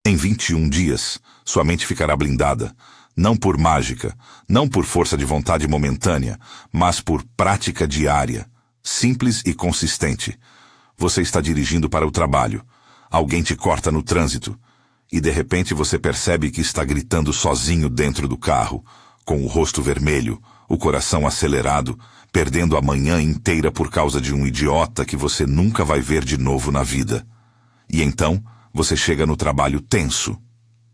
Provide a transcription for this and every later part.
Em 21 dias, sua mente ficará blindada, não por mágica, não por força de vontade momentânea, mas por prática diária, simples e consistente. Você está dirigindo para o trabalho, alguém te corta no trânsito, e de repente você percebe que está gritando sozinho dentro do carro, com o rosto vermelho, o coração acelerado, perdendo a manhã inteira por causa de um idiota que você nunca vai ver de novo na vida. E então, você chega no trabalho tenso,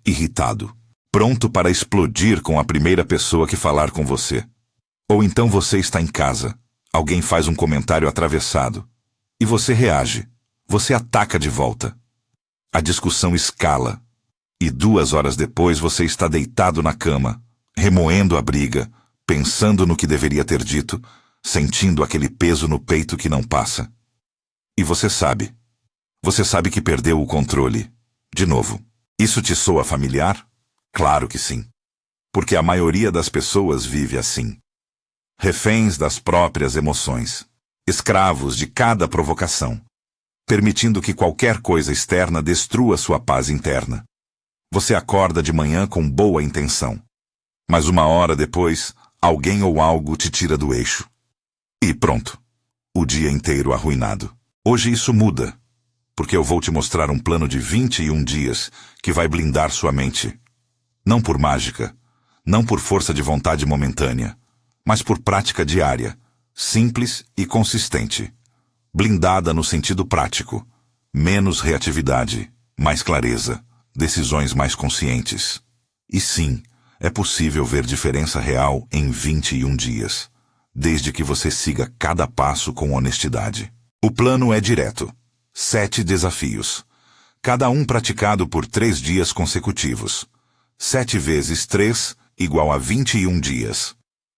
irritado, pronto para explodir com a primeira pessoa que falar com você. Ou então você está em casa, alguém faz um comentário atravessado, e você reage, você ataca de volta. A discussão escala, e 2 horas depois você está deitado na cama, remoendo a briga, pensando no que deveria ter dito, sentindo aquele peso no peito que não passa. E você sabe que perdeu o controle. De novo. Isso te soa familiar? Claro que sim. Porque a maioria das pessoas vive assim. Reféns das próprias emoções. Escravos de cada provocação. Permitindo que qualquer coisa externa destrua sua paz interna. Você acorda de manhã com boa intenção. Mas 1 hora depois, alguém ou algo te tira do eixo. E pronto. O dia inteiro arruinado. Hoje isso muda. Porque eu vou te mostrar um plano de 21 dias que vai blindar sua mente. Não por mágica, não por força de vontade momentânea, mas por prática diária, simples e consistente. Blindada no sentido prático. Menos reatividade, mais clareza, decisões mais conscientes. E sim, é possível ver diferença real em 21 dias, desde que você siga cada passo com honestidade. O plano é direto. 7 desafios. Cada um praticado por 3 dias consecutivos. 7 vezes 3 igual a 21 dias.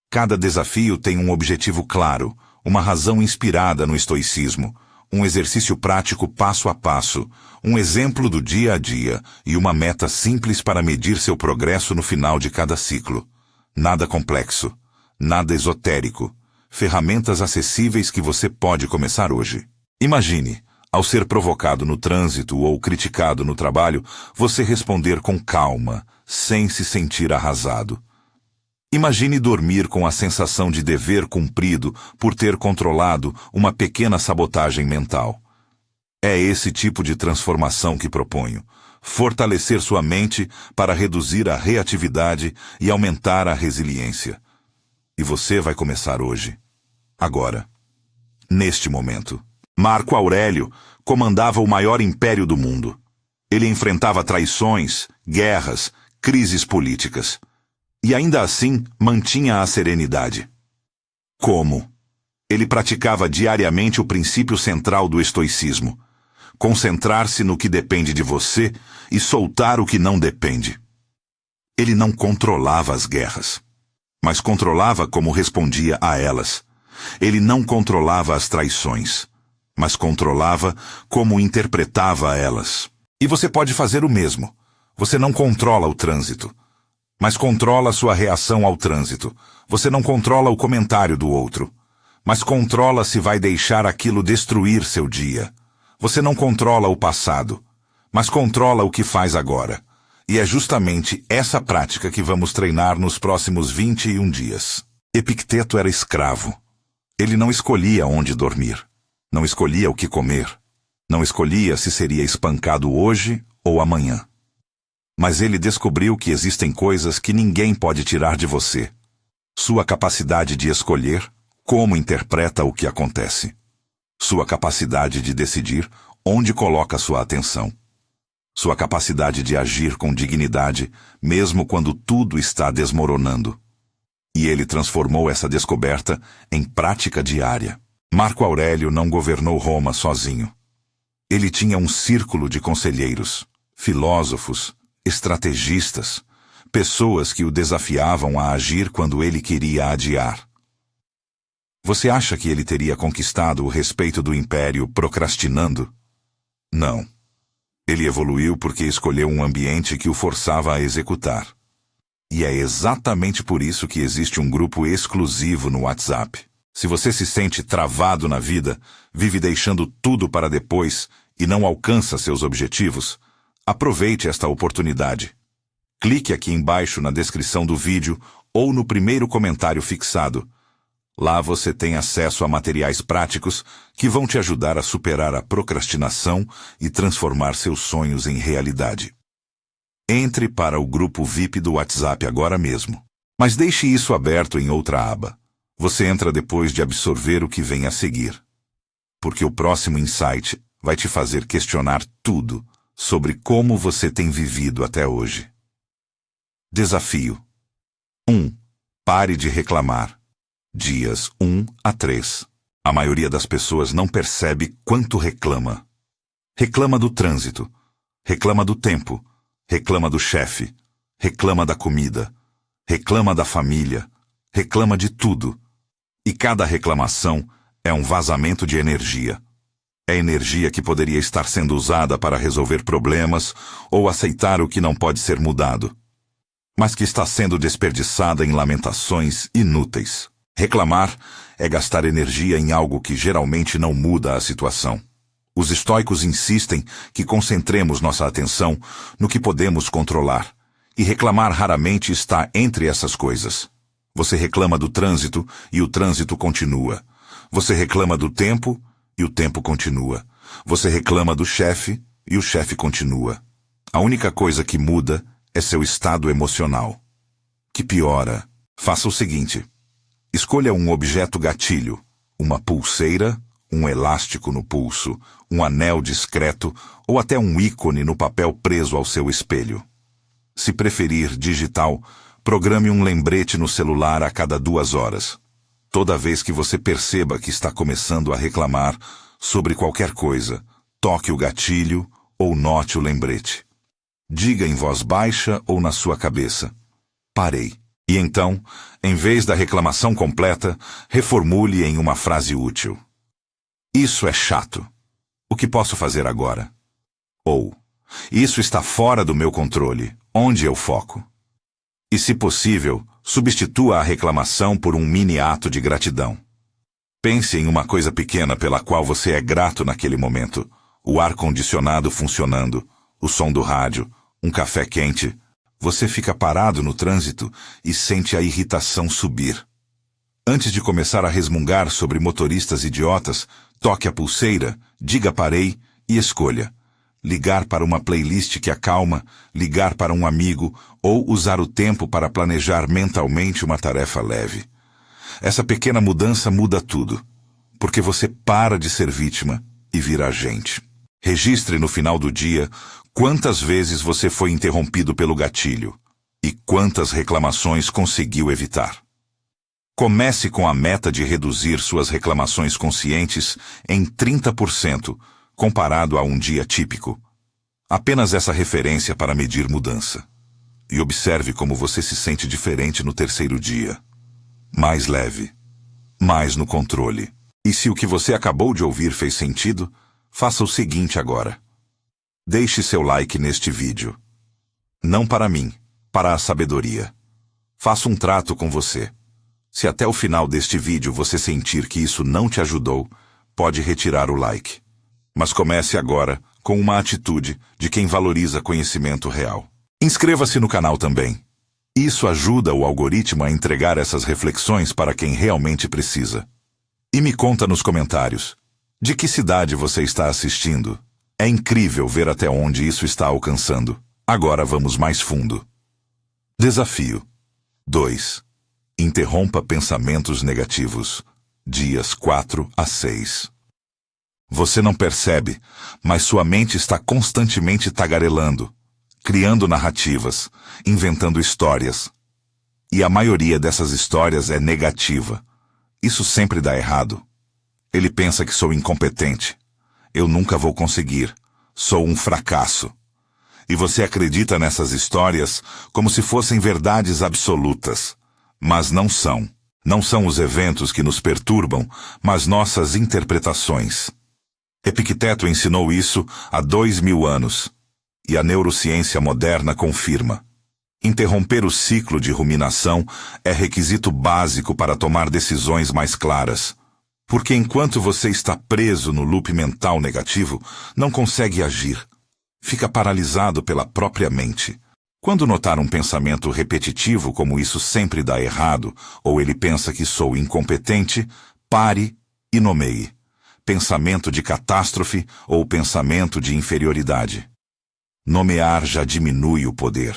Cada desafio tem um objetivo claro, uma razão inspirada no estoicismo, um exercício prático passo a passo, um exemplo do dia a dia e uma meta simples para medir seu progresso no final de cada ciclo. Nada complexo, nada esotérico. Ferramentas acessíveis que você pode começar hoje. Imagine, ao ser provocado no trânsito ou criticado no trabalho, você responder com calma, sem se sentir arrasado. Imagine dormir com a sensação de dever cumprido por ter controlado uma pequena sabotagem mental. É esse tipo de transformação que proponho. Fortalecer sua mente para reduzir a reatividade e aumentar a resiliência. E você vai começar hoje. Agora. Neste momento. Marco Aurélio comandava o maior império do mundo. Ele enfrentava traições, guerras, crises políticas. E ainda assim mantinha a serenidade. Como? Ele praticava diariamente o princípio central do estoicismo. Concentrar-se no que depende de você e soltar o que não depende. Ele não controlava as guerras, mas controlava como respondia a elas. Ele não controlava as traições, mas controlava como interpretava elas. E você pode fazer o mesmo. Você não controla o trânsito, mas controla sua reação ao trânsito. Você não controla o comentário do outro, mas controla se vai deixar aquilo destruir seu dia. Você não controla o passado, mas controla o que faz agora. E é justamente essa prática que vamos treinar nos próximos 21 dias. Epicteto era escravo. Ele não escolhia onde dormir. Não escolhia o que comer. Não escolhia se seria espancado hoje ou amanhã. Mas ele descobriu que existem coisas que ninguém pode tirar de você. Sua capacidade de escolher como interpreta o que acontece. Sua capacidade de decidir onde coloca sua atenção. Sua capacidade de agir com dignidade, mesmo quando tudo está desmoronando. E ele transformou essa descoberta em prática diária. Marco Aurélio não governou Roma sozinho. Ele tinha um círculo de conselheiros, filósofos, estrategistas, pessoas que o desafiavam a agir quando ele queria adiar. Você acha que ele teria conquistado o respeito do império procrastinando? Não. Ele evoluiu porque escolheu um ambiente que o forçava a executar. E é exatamente por isso que existe um grupo exclusivo no WhatsApp. Se você se sente travado na vida, vive deixando tudo para depois e não alcança seus objetivos, Aproveite esta oportunidade. Clique aqui embaixo na descrição do vídeo ou no primeiro comentário fixado. Lá você tem acesso a materiais práticos que vão te ajudar a superar a procrastinação e transformar seus sonhos em realidade. Entre para o grupo VIP do WhatsApp agora mesmo. Mas deixe isso aberto em outra aba. Você entra depois de absorver o que vem a seguir. Porque o próximo insight vai te fazer questionar tudo sobre como você tem vivido até hoje. Desafio 1. Pare de reclamar. Dias 1 a 3. A maioria das pessoas não percebe quanto reclama. Reclama do trânsito, reclama do tempo, reclama do chefe, reclama da comida, reclama da família, reclama de tudo. E cada reclamação é um vazamento de energia. É energia que poderia estar sendo usada para resolver problemas ou aceitar o que não pode ser mudado, mas que está sendo desperdiçada em lamentações inúteis. Reclamar é gastar energia em algo que geralmente não muda a situação. Os estoicos insistem que concentremos nossa atenção no que podemos controlar, e reclamar raramente está entre essas coisas. Você reclama do trânsito e o trânsito continua. Você reclama do tempo e o tempo continua. Você reclama do chefe e o chefe continua. A única coisa que muda é seu estado emocional, que piora. Faça o seguinte. Escolha um objeto gatilho, uma pulseira, um elástico no pulso, um anel discreto ou até um ícone no papel preso ao seu espelho. Se preferir digital, programe um lembrete no celular a cada 2 horas. Toda vez que você perceba que está começando a reclamar sobre qualquer coisa, toque o gatilho ou note o lembrete. Diga em voz baixa ou na sua cabeça: parei. E então, em vez da reclamação completa, reformule em uma frase útil. Isso é chato. O que posso fazer agora? Ou, isso está fora do meu controle. Onde eu foco? E, se possível, substitua a reclamação por um mini ato de gratidão. Pense em uma coisa pequena pela qual você é grato naquele momento. O ar-condicionado funcionando, o som do rádio, um café quente. Você fica parado no trânsito e sente a irritação subir. Antes de começar a resmungar sobre motoristas idiotas, toque a pulseira, diga parei e escolha. Ligar para uma playlist que acalma, ligar para um amigo ou usar o tempo para planejar mentalmente uma tarefa leve. Essa pequena mudança muda tudo, porque você para de ser vítima e vira agente. Registre no final do dia quantas vezes você foi interrompido pelo gatilho e quantas reclamações conseguiu evitar. Comece com a meta de reduzir suas reclamações conscientes em 30%, comparado a um dia típico. Apenas essa referência para medir mudança. E observe como você se sente diferente no 3º dia. Mais leve, mais no controle. E se o que você acabou de ouvir fez sentido, faça o seguinte agora. Deixe seu like neste vídeo. Não para mim, para a sabedoria. Faça um trato com você. Se até o final deste vídeo você sentir que isso não te ajudou, pode retirar o like. Mas comece agora com uma atitude de quem valoriza conhecimento real. Inscreva-se no canal também. Isso ajuda o algoritmo a entregar essas reflexões para quem realmente precisa. E me conta nos comentários, de que cidade você está assistindo? É incrível ver até onde isso está alcançando. Agora vamos mais fundo. Desafio 2. Interrompa pensamentos negativos. Dias 4 a 6. Você não percebe, mas sua mente está constantemente tagarelando, criando narrativas, inventando histórias. E a maioria dessas histórias é negativa. Isso sempre dá errado. Ele pensa que sou incompetente. Eu nunca vou conseguir. Sou um fracasso. E você acredita nessas histórias como se fossem verdades absolutas. Mas não são. Não são os eventos que nos perturbam, mas nossas interpretações. Epicteto ensinou isso há 2000 anos. E a neurociência moderna confirma. Interromper o ciclo de ruminação é requisito básico para tomar decisões mais claras. Porque enquanto você está preso no loop mental negativo, não consegue agir. Fica paralisado pela própria mente. Quando notar um pensamento repetitivo como isso sempre dá errado, ou ele pensa que sou incompetente, pare e nomeie. Pensamento de catástrofe ou pensamento de inferioridade. Nomear já diminui o poder.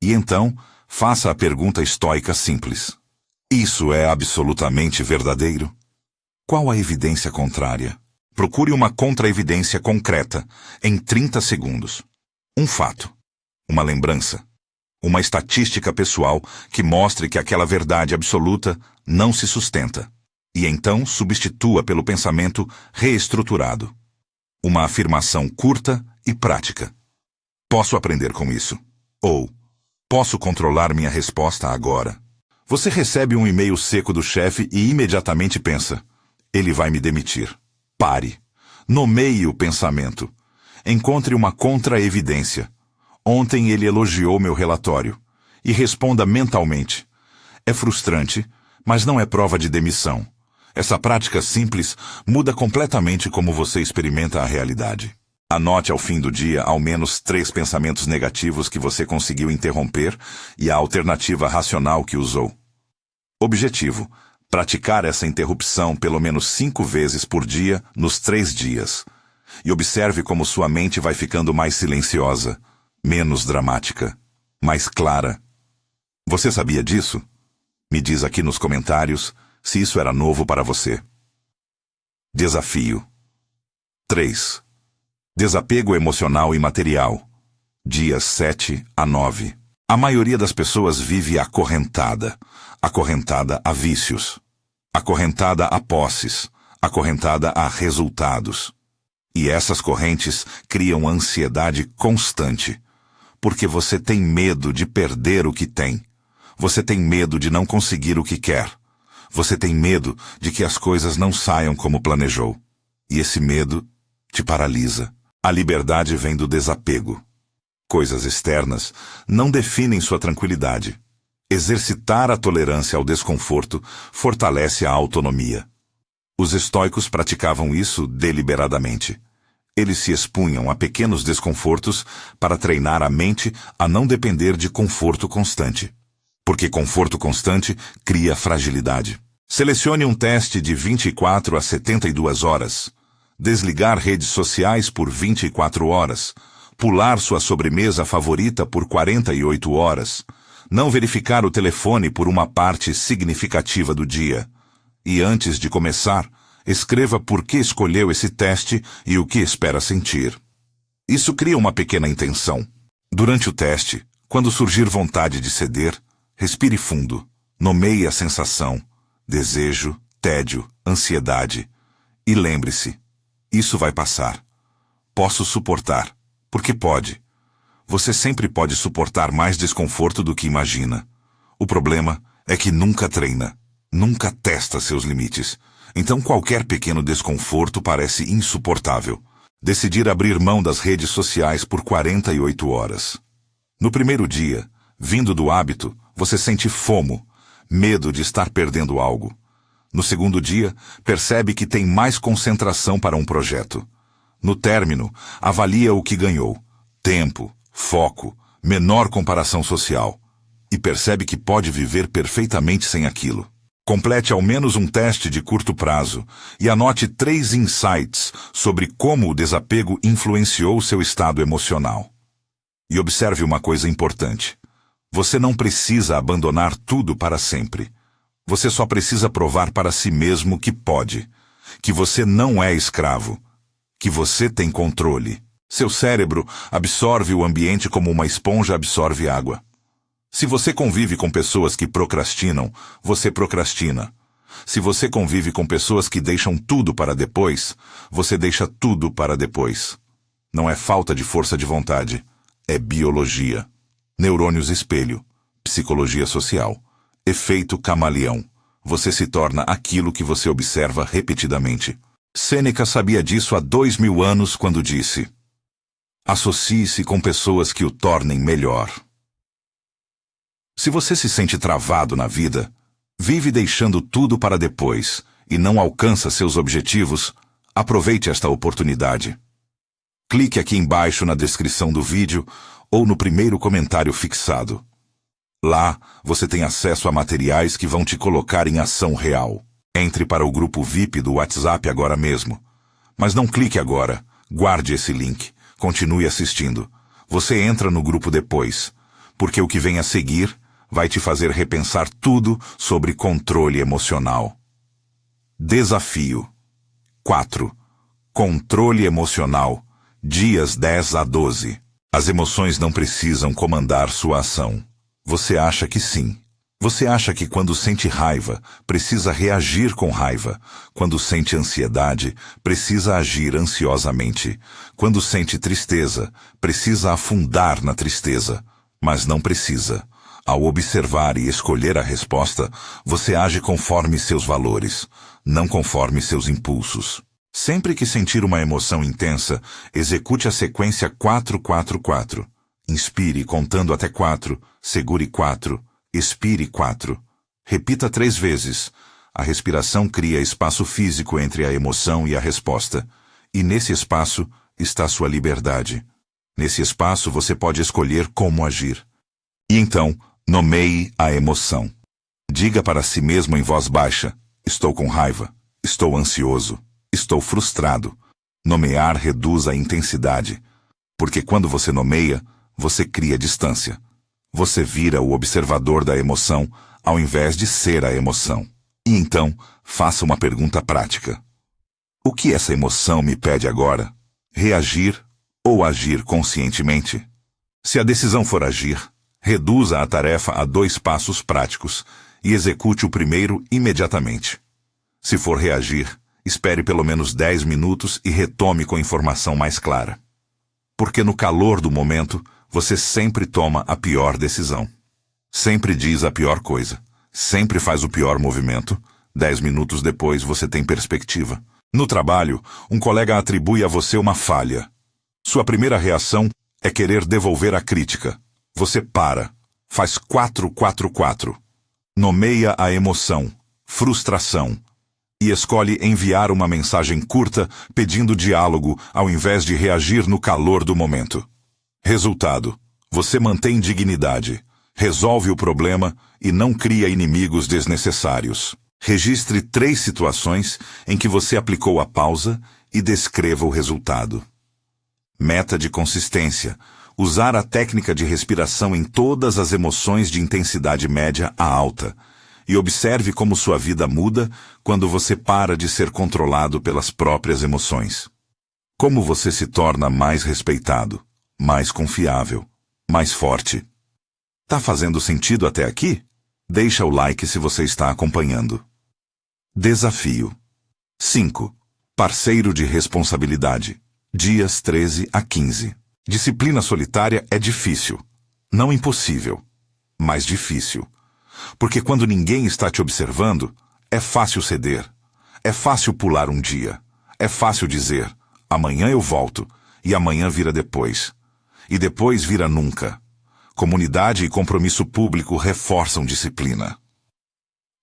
E então, faça a pergunta estoica simples. Isso é absolutamente verdadeiro? Qual a evidência contrária? Procure uma contra-evidência concreta, em 30 segundos. Um fato. Uma lembrança. Uma estatística pessoal que mostre que aquela verdade absoluta não se sustenta. E então substitua pelo pensamento reestruturado. Uma afirmação curta e prática. Posso aprender com isso. Ou, posso controlar minha resposta agora. Você recebe um e-mail seco do chefe e imediatamente pensa, ele vai me demitir. Pare. Nomeie o pensamento. Encontre uma contra-evidência. Ontem ele elogiou meu relatório. E responda mentalmente. É frustrante, mas não é prova de demissão. Essa prática simples muda completamente como você experimenta a realidade. Anote ao fim do dia ao menos 3 pensamentos negativos que você conseguiu interromper e a alternativa racional que usou. Objetivo: praticar essa interrupção pelo menos 5 vezes por dia nos 3 dias. E observe como sua mente vai ficando mais silenciosa, menos dramática, mais clara. Você sabia disso? Me diz aqui nos comentários se isso era novo para você. Desafio 3. Desapego emocional e material. Dias 7 a 9. A maioria das pessoas vive acorrentada a vícios, acorrentada a posses, acorrentada a resultados. E essas correntes criam ansiedade constante, porque você tem medo de perder o que tem. Você tem medo de não conseguir o que quer. Você tem medo de que as coisas não saiam como planejou. E esse medo te paralisa. A liberdade vem do desapego. Coisas externas não definem sua tranquilidade. Exercitar a tolerância ao desconforto fortalece a autonomia. Os estoicos praticavam isso deliberadamente. Eles se expunham a pequenos desconfortos para treinar a mente a não depender de conforto constante. Porque conforto constante cria fragilidade. Selecione um teste de 24 a 72 horas. Desligar redes sociais por 24 horas. Pular sua sobremesa favorita por 48 horas. Não verificar o telefone por uma parte significativa do dia. E antes de começar, escreva por que escolheu esse teste e o que espera sentir. Isso cria uma pequena intenção. Durante o teste, quando surgir vontade de ceder, respire fundo. Nomeie a sensação. Desejo, tédio, ansiedade. E lembre-se, isso vai passar. Posso suportar, porque pode. Você sempre pode suportar mais desconforto do que imagina. O problema é que nunca treina, nunca testa seus limites. Então qualquer pequeno desconforto parece insuportável. Decidir abrir mão das redes sociais por 48 horas. No primeiro dia, vindo do hábito, você sente FOMO, medo de estar perdendo algo. No segundo dia, percebe que tem mais concentração para um projeto. No término, avalia o que ganhou. Tempo, foco, menor comparação social. E percebe que pode viver perfeitamente sem aquilo. Complete ao menos um teste de curto prazo e anote 3 insights sobre como o desapego influenciou seu estado emocional. E observe uma coisa importante. Você não precisa abandonar tudo para sempre. Você só precisa provar para si mesmo que pode, que você não é escravo, que você tem controle. Seu cérebro absorve o ambiente como uma esponja absorve água. Se você convive com pessoas que procrastinam, você procrastina. Se você convive com pessoas que deixam tudo para depois, você deixa tudo para depois. Não é falta de força de vontade, é biologia. Neurônios espelho, psicologia social. Efeito camaleão. Você se torna aquilo que você observa repetidamente. Sêneca sabia disso há 2000 anos quando disse: associe-se com pessoas que o tornem melhor. Se você se sente travado na vida, vive deixando tudo para depois e não alcança seus objetivos, aproveite esta oportunidade. Clique aqui embaixo na descrição do vídeo ou no primeiro comentário fixado. Lá, você tem acesso a materiais que vão te colocar em ação real. Entre para o grupo VIP do WhatsApp agora mesmo. Mas não clique agora. Guarde esse link. Continue assistindo. Você entra no grupo depois, porque o que vem a seguir vai te fazer repensar tudo sobre controle emocional. Desafio 4. Controle emocional. Dias 10 a 12. As emoções não precisam comandar sua ação. Você acha que sim. Você acha que quando sente raiva, precisa reagir com raiva. Quando sente ansiedade, precisa agir ansiosamente. Quando sente tristeza, precisa afundar na tristeza. Mas não precisa. Ao observar e escolher a resposta, você age conforme seus valores, não conforme seus impulsos. Sempre que sentir uma emoção intensa, execute a sequência 4-4-4. Inspire contando até 4, segure 4, expire 4. Repita 3 vezes. A respiração cria espaço físico entre a emoção e a resposta. E nesse espaço está sua liberdade. Nesse espaço você pode escolher como agir. E então, nomeie a emoção. Diga para si mesmo em voz baixa: estou com raiva, estou ansioso, estou frustrado. Nomear reduz a intensidade. Porque quando você nomeia, você cria distância. Você vira o observador da emoção, ao invés de ser a emoção. E então, faça uma pergunta prática. O que essa emoção me pede agora? Reagir ou agir conscientemente? Se a decisão for agir, reduza a tarefa a 2 passos práticos e execute o primeiro imediatamente. Se for reagir, espere pelo menos 10 minutos e retome com informação mais clara. Porque no calor do momento, você sempre toma a pior decisão. Sempre diz a pior coisa. Sempre faz o pior movimento. 10 minutos depois você tem perspectiva. No trabalho, um colega atribui a você uma falha. Sua primeira reação é querer devolver a crítica. Você para. Faz 4-4-4. Nomeia a emoção, frustração, e escolhe enviar uma mensagem curta pedindo diálogo ao invés de reagir no calor do momento. Resultado: você mantém dignidade, resolve o problema e não cria inimigos desnecessários. Registre 3 situações em que você aplicou a pausa e descreva o resultado. Meta de consistência: usar a técnica de respiração em todas as emoções de intensidade média a alta. E observe como sua vida muda quando você para de ser controlado pelas próprias emoções. Como você se torna mais respeitado, mais confiável, mais forte. Tá fazendo sentido até aqui? Deixa o like se você está acompanhando. Desafio 5. Parceiro de responsabilidade. Dias 13 a 15. Disciplina solitária é difícil. Não impossível, mas difícil. Porque quando ninguém está te observando, é fácil ceder. É fácil pular um dia. É fácil dizer: amanhã eu volto, e amanhã vira depois. E depois vira nunca. Comunidade e compromisso público reforçam disciplina.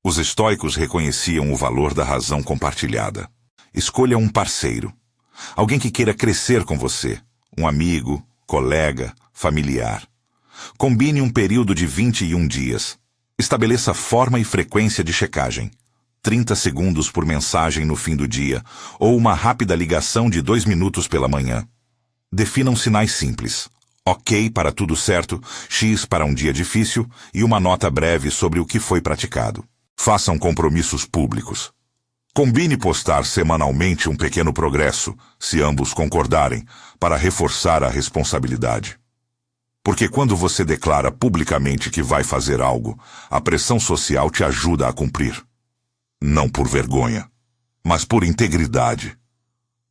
Os estoicos reconheciam o valor da razão compartilhada. Escolha um parceiro. Alguém que queira crescer com você. Um amigo, colega, familiar. Combine um período de 21 dias. Estabeleça forma e frequência de checagem. 30 segundos por mensagem no fim do dia, ou uma rápida ligação de 2 minutos pela manhã. Definam sinais simples. OK para tudo certo, X para um dia difícil e uma nota breve sobre o que foi praticado. Façam compromissos públicos. Combine postar semanalmente um pequeno progresso, se ambos concordarem, para reforçar a responsabilidade. Porque quando você declara publicamente que vai fazer algo, a pressão social te ajuda a cumprir. Não por vergonha, mas por integridade.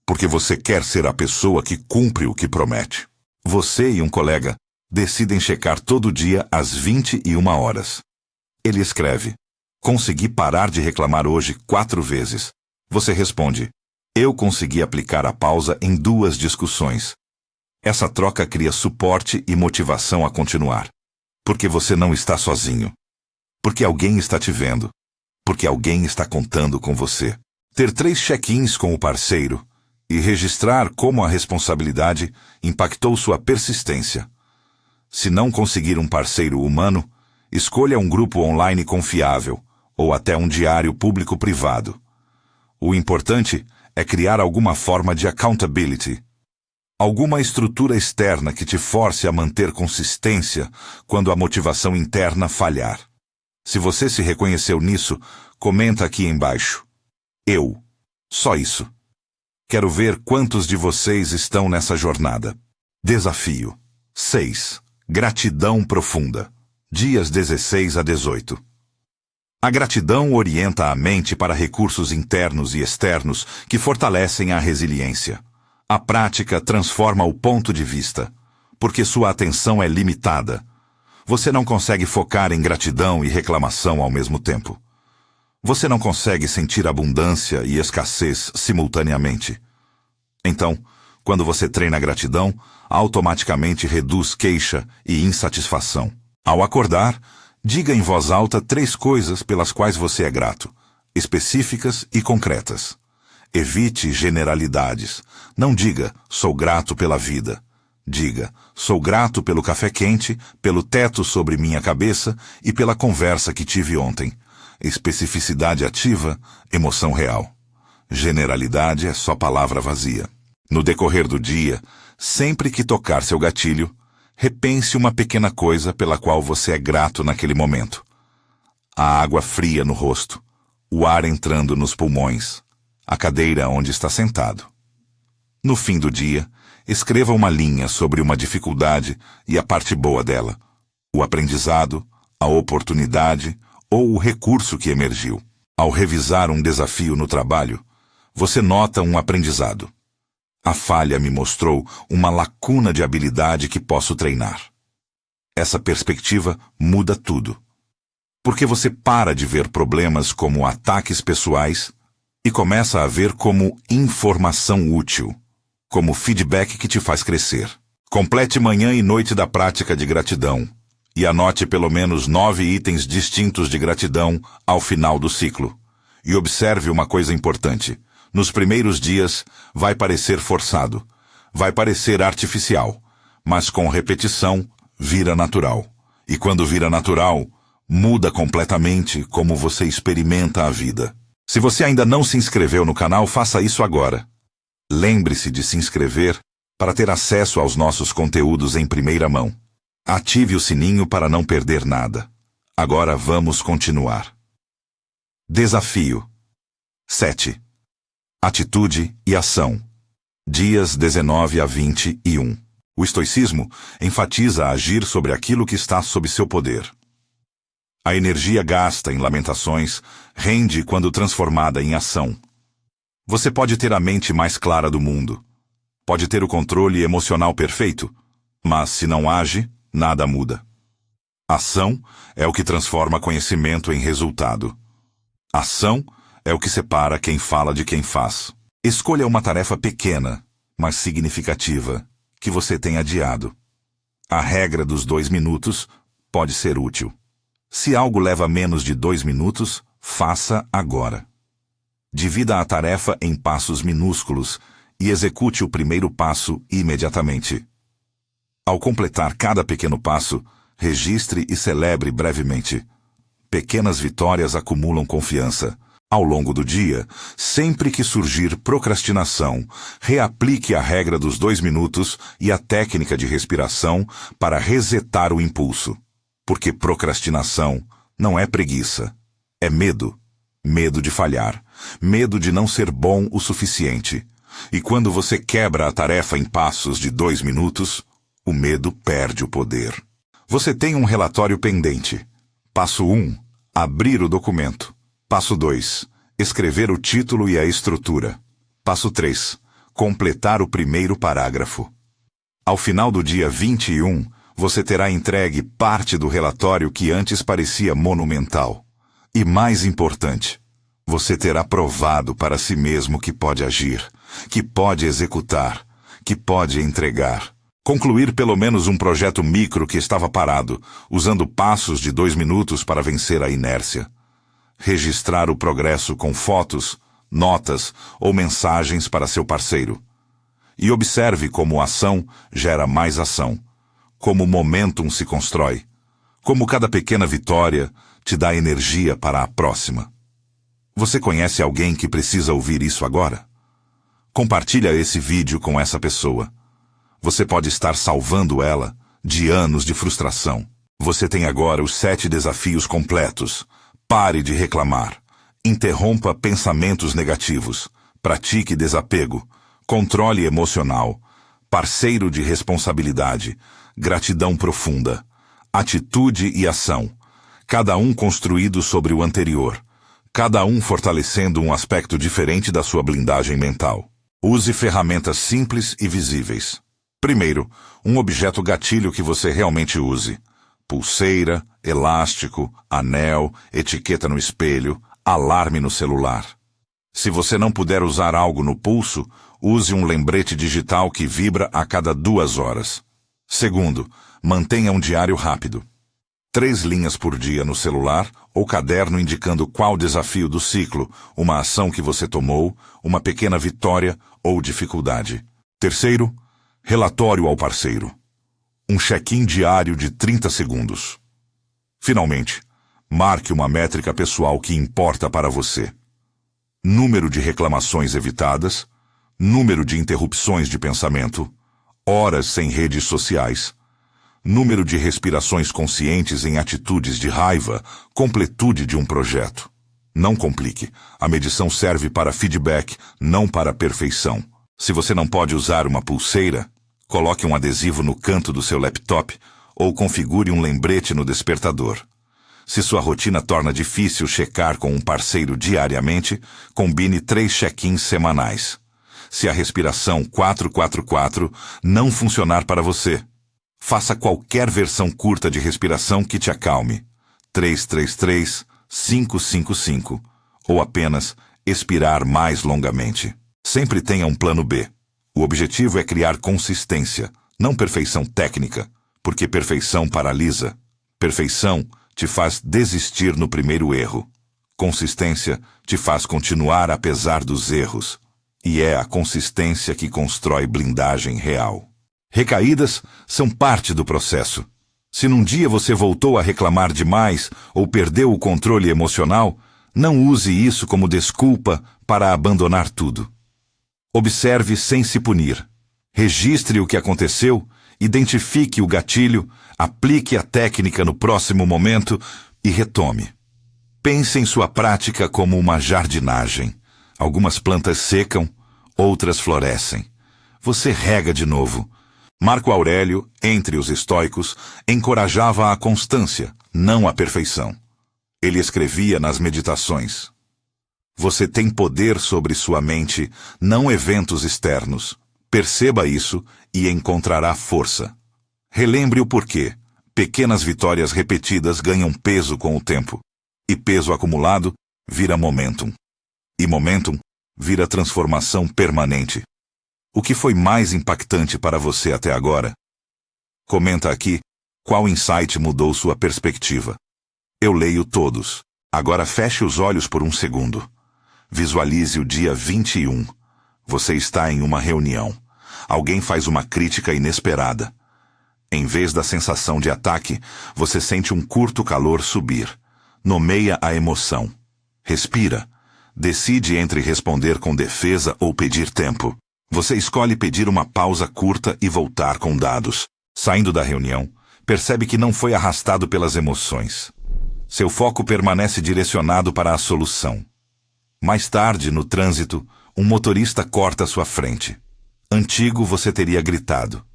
Porque você quer ser a pessoa que cumpre o que promete. Você e um colega decidem checar todo dia às 21 horas. Ele escreve: consegui parar de reclamar hoje 4 vezes. Você responde: eu consegui aplicar a pausa em 2 discussões. Essa troca cria suporte e motivação a continuar. Porque você não está sozinho. Porque alguém está te vendo. Porque alguém está contando com você. Ter 3 check-ins com o parceiro e registrar como a responsabilidade impactou sua persistência. Se não conseguir um parceiro humano, escolha um grupo online confiável ou até um diário público-privado. O importante é criar alguma forma de accountability, alguma estrutura externa que te force a manter consistência quando a motivação interna falhar. Se você se reconheceu nisso, comenta aqui embaixo. Eu. Só isso. Quero ver quantos de vocês estão nessa jornada. Desafio 6. Gratidão profunda. Dias 16 a 18. A gratidão orienta a mente para recursos internos e externos que fortalecem a resiliência. A prática transforma o ponto de vista, porque sua atenção é limitada. Você não consegue focar em gratidão e reclamação ao mesmo tempo. Você não consegue sentir abundância e escassez simultaneamente. Então, quando você treina a gratidão, automaticamente reduz queixa e insatisfação. Ao acordar, diga em voz alta 3 coisas pelas quais você é grato, específicas e concretas. Evite generalidades. Não diga, sou grato pela vida. Diga, sou grato pelo café quente, pelo teto sobre minha cabeça e pela conversa que tive ontem. Especificidade ativa, emoção real. Generalidade é só palavra vazia. No decorrer do dia, sempre que tocar seu gatilho, repense uma pequena coisa pela qual você é grato naquele momento. A água fria no rosto, o ar entrando nos pulmões, a cadeira onde está sentado. No fim do dia, escreva uma linha sobre uma dificuldade e a parte boa dela, o aprendizado, a oportunidade ou o recurso que emergiu. Ao revisar um desafio no trabalho, você nota um aprendizado. A falha me mostrou uma lacuna de habilidade que posso treinar. Essa perspectiva muda tudo. Porque você para de ver problemas como ataques pessoais e começa a ver como informação útil, como feedback que te faz crescer. Complete manhã e noite da prática de gratidão e anote pelo menos 9 itens distintos de gratidão ao final do ciclo. E observe uma coisa importante. Nos primeiros dias, vai parecer forçado, vai parecer artificial, mas com repetição, vira natural. E quando vira natural, muda completamente como você experimenta a vida. Se você ainda não se inscreveu no canal, faça isso agora. Lembre-se de se inscrever para ter acesso aos nossos conteúdos em primeira mão. Ative o sininho para não perder nada. Agora vamos continuar. Desafio 7. Atitude e ação. Dias 19 a 21. O estoicismo enfatiza agir sobre aquilo que está sob seu poder. A energia gasta em lamentações rende quando transformada em ação. Você pode ter a mente mais clara do mundo. Pode ter o controle emocional perfeito, mas se não age, nada muda. Ação é o que transforma conhecimento em resultado. Ação é o que separa quem fala de quem faz. Escolha uma tarefa pequena, mas significativa, que você tem adiado. A regra dos 2 minutos pode ser útil. Se algo leva menos de 2 minutos, faça agora. Divida a tarefa em passos minúsculos e execute o primeiro passo imediatamente. Ao completar cada pequeno passo, registre e celebre brevemente. Pequenas vitórias acumulam confiança. Ao longo do dia, sempre que surgir procrastinação, reaplique a regra dos 2 minutos e a técnica de respiração para resetar o impulso. Porque procrastinação não é preguiça, é medo. Medo de falhar, medo de não ser bom o suficiente. E quando você quebra a tarefa em passos de 2 minutos, o medo perde o poder. Você tem um relatório pendente. Passo 1. Abrir o documento. Passo 2. Escrever o título e a estrutura. Passo 3. Completar o primeiro parágrafo. Ao final do dia 21, você terá entregue parte do relatório que antes parecia monumental. E mais importante, você terá provado para si mesmo que pode agir, que pode executar, que pode entregar. Concluir pelo menos um projeto micro que estava parado, usando passos de 2 minutos para vencer a inércia. Registrar o progresso com fotos, notas ou mensagens para seu parceiro. E observe como ação gera mais ação, como o momentum se constrói, como cada pequena vitória te dá energia para a próxima. Você conhece alguém que precisa ouvir isso agora? Compartilha esse vídeo com essa pessoa. Você pode estar salvando ela de anos de frustração. Você tem agora os 7 desafios completos. Pare de reclamar. Interrompa pensamentos negativos. Pratique desapego. Controle emocional. Parceiro de responsabilidade. Gratidão profunda. Atitude e ação. Cada um construído sobre o anterior. Cada um fortalecendo um aspecto diferente da sua blindagem mental. Use ferramentas simples e visíveis. Primeiro, um objeto gatilho que você realmente use. Pulseira, elástico, anel, etiqueta no espelho, alarme no celular. Se você não puder usar algo no pulso, use um lembrete digital que vibra a cada 2 horas. Segundo, mantenha um diário rápido. 3 linhas por dia no celular ou caderno indicando qual desafio do ciclo, uma ação que você tomou, uma pequena vitória ou dificuldade. Terceiro, relatório ao parceiro. Um check-in diário de 30 segundos. Finalmente, marque uma métrica pessoal que importa para você. Número de reclamações evitadas, número de interrupções de pensamento, horas sem redes sociais, número de respirações conscientes em atitudes de raiva, completude de um projeto. Não complique. A medição serve para feedback, não para perfeição. Se você não pode usar uma pulseira, coloque um adesivo no canto do seu laptop ou configure um lembrete no despertador. Se sua rotina torna difícil checar com um parceiro diariamente, combine 3 check-ins semanais. Se a respiração 4-4-4 não funcionar para você, faça qualquer versão curta de respiração que te acalme. 3-3-3, 5-5-5, ou apenas expirar mais longamente. Sempre tenha um plano B. O objetivo é criar consistência, não perfeição técnica, porque perfeição paralisa. Perfeição te faz desistir no primeiro erro. Consistência te faz continuar apesar dos erros. E é a consistência que constrói blindagem real. Recaídas são parte do processo. Se num dia você voltou a reclamar demais ou perdeu o controle emocional, não use isso como desculpa para abandonar tudo. Observe sem se punir. Registre o que aconteceu, identifique o gatilho, aplique a técnica no próximo momento e retome. Pense em sua prática como uma jardinagem. Algumas plantas secam, outras florescem. Você rega de novo. Marco Aurélio, entre os estoicos, encorajava a constância, não a perfeição. Ele escrevia nas meditações: você tem poder sobre sua mente, não eventos externos. Perceba isso e encontrará força. Relembre o porquê. Pequenas vitórias repetidas ganham peso com o tempo. E peso acumulado vira momentum. E momentum vira transformação permanente. O que foi mais impactante para você até agora? Comenta aqui qual insight mudou sua perspectiva. Eu leio todos. Agora feche os olhos por um segundo. Visualize o dia 21. Você está em uma reunião. Alguém faz uma crítica inesperada. Em vez da sensação de ataque, você sente um curto calor subir. Nomeia a emoção. Respira. Decide entre responder com defesa ou pedir tempo. Você escolhe pedir uma pausa curta e voltar com dados. Saindo da reunião, percebe que não foi arrastado pelas emoções. Seu foco permanece direcionado para a solução. Mais tarde, no trânsito, um motorista corta sua frente. Antigo, você teria gritado.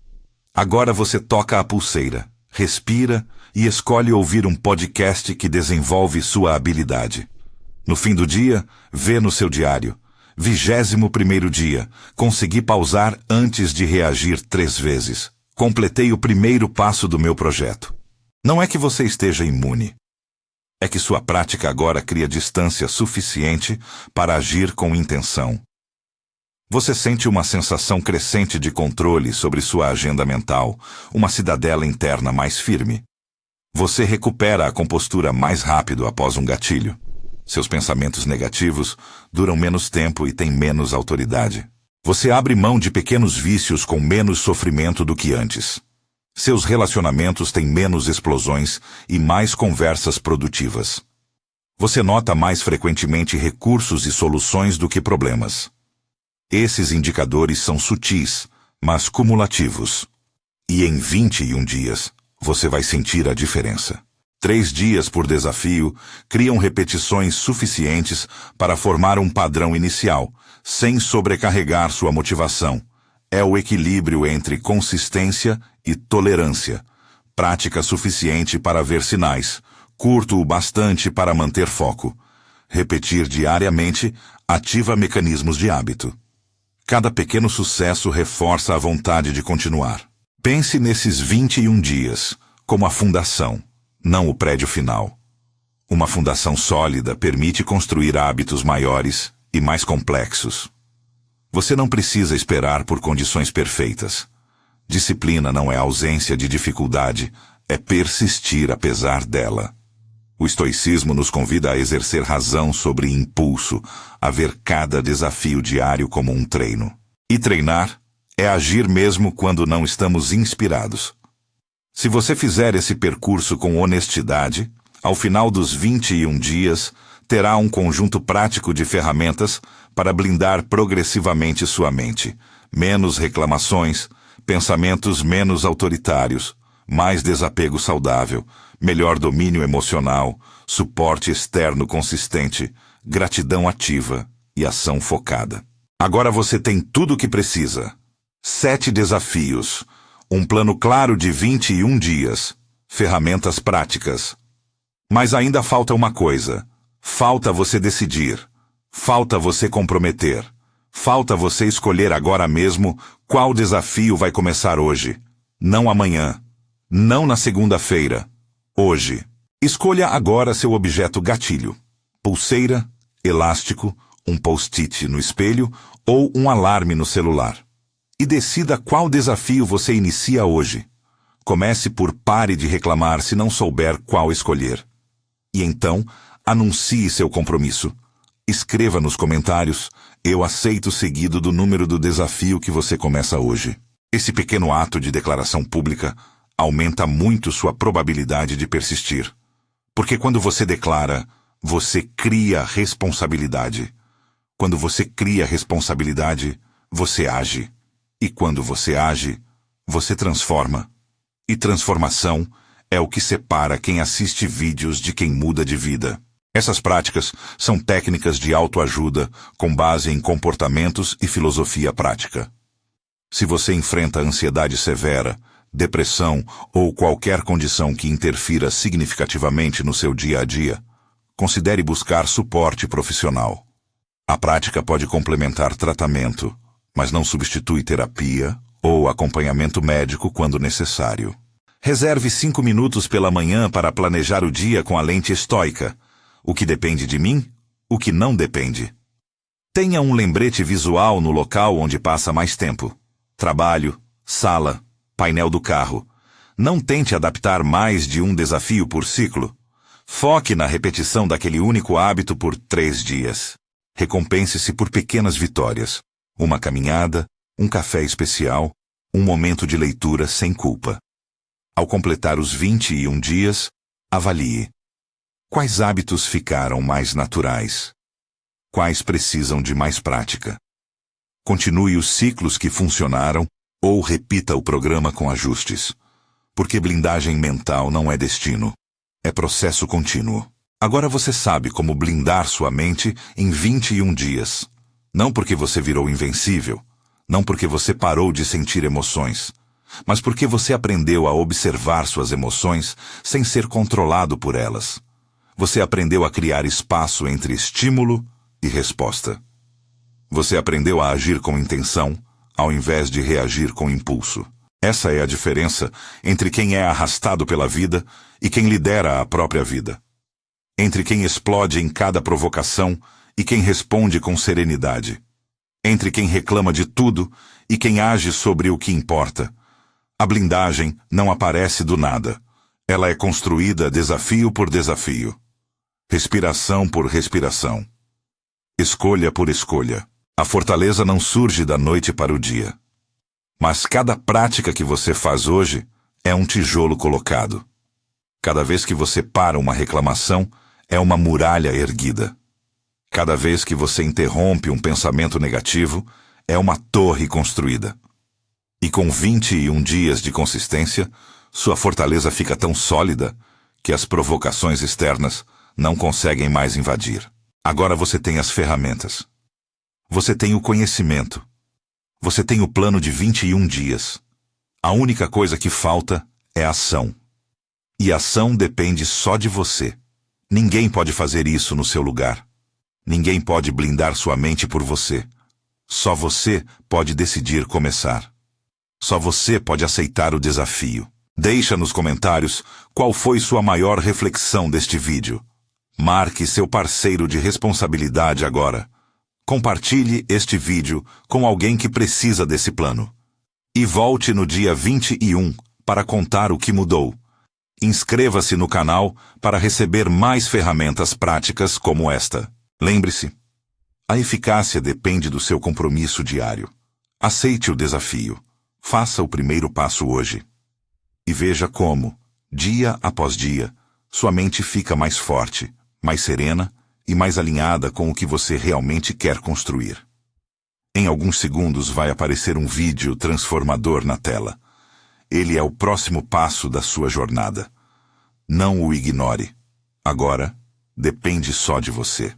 Agora você toca a pulseira, respira e escolhe ouvir um podcast que desenvolve sua habilidade. No fim do dia, vê no seu diário: 21º dia, consegui pausar antes de reagir 3 vezes. Completei o primeiro passo do meu projeto. Não é que você esteja imune. É que sua prática agora cria distância suficiente para agir com intenção. Você sente uma sensação crescente de controle sobre sua agenda mental, uma cidadela interna mais firme. Você recupera a compostura mais rápido após um gatilho. Seus pensamentos negativos duram menos tempo e têm menos autoridade. Você abre mão de pequenos vícios com menos sofrimento do que antes. Seus relacionamentos têm menos explosões e mais conversas produtivas. Você nota mais frequentemente recursos e soluções do que problemas. Esses indicadores são sutis, mas cumulativos. E em 21 dias, você vai sentir a diferença. 3 dias por desafio criam repetições suficientes para formar um padrão inicial, sem sobrecarregar sua motivação. É o equilíbrio entre consistência e tolerância. Prática suficiente para ver sinais, curto o bastante para manter foco. Repetir diariamente ativa mecanismos de hábito. Cada pequeno sucesso reforça a vontade de continuar. Pense nesses 21 dias como a fundação, não o prédio final. Uma fundação sólida permite construir hábitos maiores e mais complexos. Você não precisa esperar por condições perfeitas. Disciplina não é ausência de dificuldade, é persistir apesar dela. O estoicismo nos convida a exercer razão sobre impulso, a ver cada desafio diário como um treino. E treinar é agir mesmo quando não estamos inspirados. Se você fizer esse percurso com honestidade, ao final dos 21 dias, terá um conjunto prático de ferramentas para blindar progressivamente sua mente. Menos reclamações, pensamentos menos autoritários, mais desapego saudável, melhor domínio emocional, suporte externo consistente, gratidão ativa e ação focada. Agora você tem tudo o que precisa. 7 desafios, um plano claro de 21 dias, ferramentas práticas. Mas ainda falta uma coisa. Falta você decidir. Falta você comprometer. Falta você escolher agora mesmo qual desafio vai começar hoje. Não amanhã. Não na segunda-feira. Hoje. Escolha agora seu objeto gatilho. Pulseira, elástico, um post-it no espelho ou um alarme no celular. E decida qual desafio você inicia hoje. Comece por pare de reclamar se não souber qual escolher. E então, anuncie seu compromisso. Escreva nos comentários, eu aceito seguido do número do desafio que você começa hoje. Esse pequeno ato de declaração pública aumenta muito sua probabilidade de persistir. Porque quando você declara, você cria responsabilidade. Quando você cria responsabilidade, você age. E quando você age, você transforma. E transformação é o que separa quem assiste vídeos de quem muda de vida. Essas práticas são técnicas de autoajuda com base em comportamentos e filosofia prática. Se você enfrenta ansiedade severa, depressão ou qualquer condição que interfira significativamente no seu dia a dia, considere buscar suporte profissional. A prática pode complementar tratamento, mas não substitui terapia ou acompanhamento médico quando necessário. Reserve 5 minutos pela manhã para planejar o dia com a lente estoica. O que depende de mim, o que não depende. Tenha um lembrete visual no local onde passa mais tempo. Trabalho, sala, painel do carro. Não tente adaptar mais de um desafio por ciclo. Foque na repetição daquele único hábito por 3 dias. Recompense-se por pequenas vitórias. Uma caminhada, um café especial, um momento de leitura sem culpa. Ao completar os 21 dias, avalie. Quais hábitos ficaram mais naturais? Quais precisam de mais prática? Continue os ciclos que funcionaram ou repita o programa com ajustes. Porque blindagem mental não é destino, é processo contínuo. Agora você sabe como blindar sua mente em 21 dias. Não porque você virou invencível, não porque você parou de sentir emoções, mas porque você aprendeu a observar suas emoções sem ser controlado por elas. Você aprendeu a criar espaço entre estímulo e resposta. Você aprendeu a agir com intenção, ao invés de reagir com impulso. Essa é a diferença entre quem é arrastado pela vida e quem lidera a própria vida. Entre quem explode em cada provocação e quem responde com serenidade. Entre quem reclama de tudo e quem age sobre o que importa. A blindagem não aparece do nada. Ela é construída desafio por desafio. respiração por respiração, escolha por escolha. A fortaleza não surge da noite para o dia. Mas cada prática que você faz hoje é um tijolo colocado. Cada vez que você para uma reclamação, é uma muralha erguida. Cada vez que você interrompe um pensamento negativo, é uma torre construída. E com 21 dias de consistência, sua fortaleza fica tão sólida que as provocações externas não conseguem mais invadir. Agora você tem as ferramentas. Você tem o conhecimento. Você tem o plano de 21 dias. A única coisa que falta é ação. E ação depende só de você. Ninguém pode fazer isso no seu lugar. Ninguém pode blindar sua mente por você. Só você pode decidir começar. Só você pode aceitar o desafio. Deixa nos comentários qual foi sua maior reflexão deste vídeo. Marque seu parceiro de responsabilidade agora. Compartilhe este vídeo com alguém que precisa desse plano. E volte no dia 21 para contar o que mudou. Inscreva-se no canal para receber mais ferramentas práticas como esta. Lembre-se, a eficácia depende do seu compromisso diário. Aceite o desafio. Faça o primeiro passo hoje. E veja como, dia após dia, sua mente fica mais forte, mais serena e mais alinhada com o que você realmente quer construir. Em alguns segundos vai aparecer um vídeo transformador na tela. Ele é o próximo passo da sua jornada. Não o ignore. Agora, depende só de você.